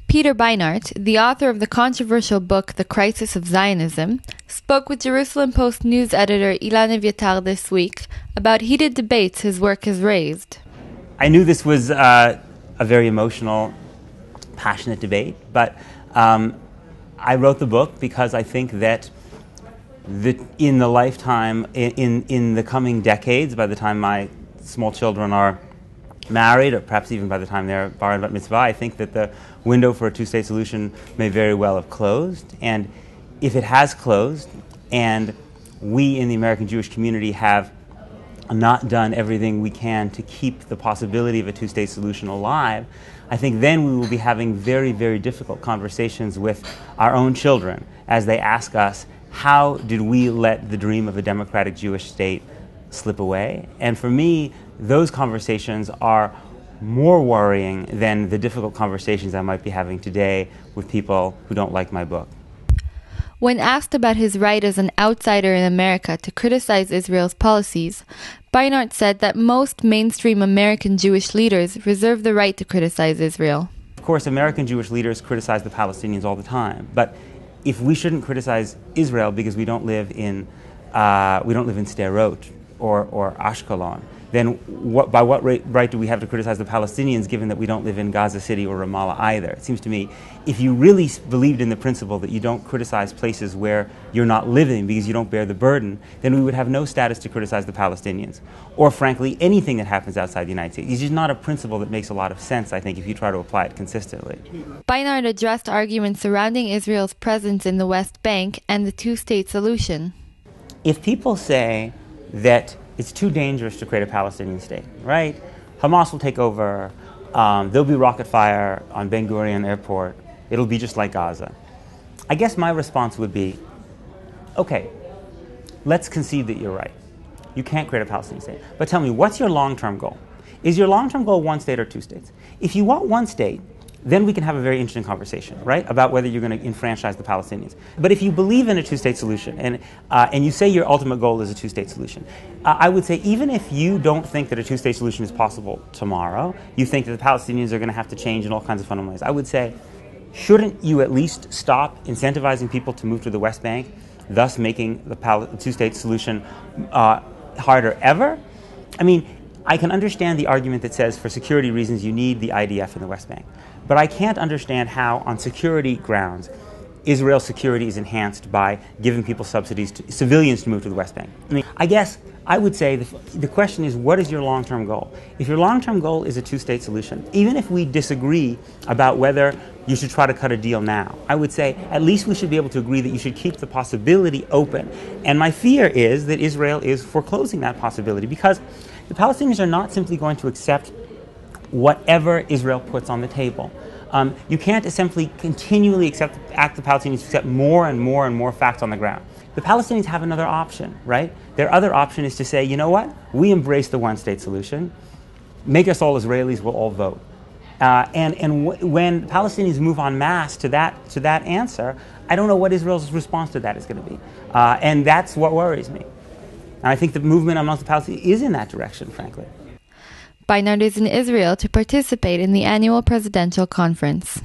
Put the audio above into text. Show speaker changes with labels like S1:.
S1: Peter Beinart, the author of the controversial book The Crisis of Zionism, spoke with Jerusalem Post news editor Ilan Evyatar this week about heated debates his work has raised.
S2: I knew this was a very emotional, passionate debate, but I wrote the book because I think that in the lifetime, in the coming decades, by the time my small children are married, or perhaps even by the time they're bar and bat mitzvah, I think that the window for a two-state solution may very well have closed. And if it has closed, and we in the American Jewish community have not done everything we can to keep the possibility of a two-state solution alive, I think then we will be having very, very difficult conversations with our own children as they ask us, how did we let the dream of a democratic Jewish state slip away? And for me, those conversations are more worrying than the difficult conversations I might be having today with people who don't like my book.
S1: When asked about his right as an outsider in America to criticize Israel's policies, Beinart said that most mainstream American Jewish leaders reserve the right to criticize Israel.
S2: Of course, American Jewish leaders criticize the Palestinians all the time, but if we shouldn't criticize Israel because we don't live in Sderot or Ashkelon, then by what right do we have to criticize the Palestinians given that we don't live in Gaza City or Ramallah either? It seems to me, if you really believed in the principle that you don't criticize places where you're not living because you don't bear the burden, then we would have no status to criticize the Palestinians. Or frankly, anything that happens outside the United States. It's just not a principle that makes a lot of sense, I think, if you try to apply it consistently.
S1: Beinart addressed arguments surrounding Israel's presence in the West Bank and the two-state solution.
S2: If people say that it's too dangerous to create a Palestinian state, right? Hamas will take over, there'll be rocket fire on Ben Gurion Airport, it'll be just like Gaza. I guess my response would be, okay, let's concede that you're right. You can't create a Palestinian state. But tell me, what's your long-term goal? Is your long-term goal one state or two states? If you want one state, then we can have a very interesting conversation, right, about whether you're going to enfranchise the Palestinians. But if you believe in a two-state solution, and you say your ultimate goal is a two-state solution, I would say even if you don't think that a two-state solution is possible tomorrow, you think that the Palestinians are going to have to change in all kinds of fundamental ways, I would say, shouldn't you at least stop incentivizing people to move to the West Bank, thus making the two-state solution harder ever? I mean, I can understand the argument that says for security reasons you need the IDF in the West Bank. But I can't understand how, on security grounds, Israel's security is enhanced by giving people subsidies to civilians to move to the West Bank. I mean, I guess I would say the question is, what is your long-term goal? If your long-term goal is a two-state solution, even if we disagree about whether you should try to cut a deal now, I would say at least we should be able to agree that you should keep the possibility open. And my fear is that Israel is foreclosing that possibility because the Palestinians are not simply going to accept whatever Israel puts on the table. You can't simply continually ask the Palestinians to accept more and more and more facts on the ground. The Palestinians have another option, right? Their other option is to say, you know what? We embrace the one-state solution. Make us all Israelis, we'll all vote. When Palestinians move en masse to that answer, I don't know what Israel's response to that is going to be. And that's what worries me. And I think the movement amongst the Palestinians is in that direction, frankly.
S1: Beinart is in Israel to participate in the annual presidential conference.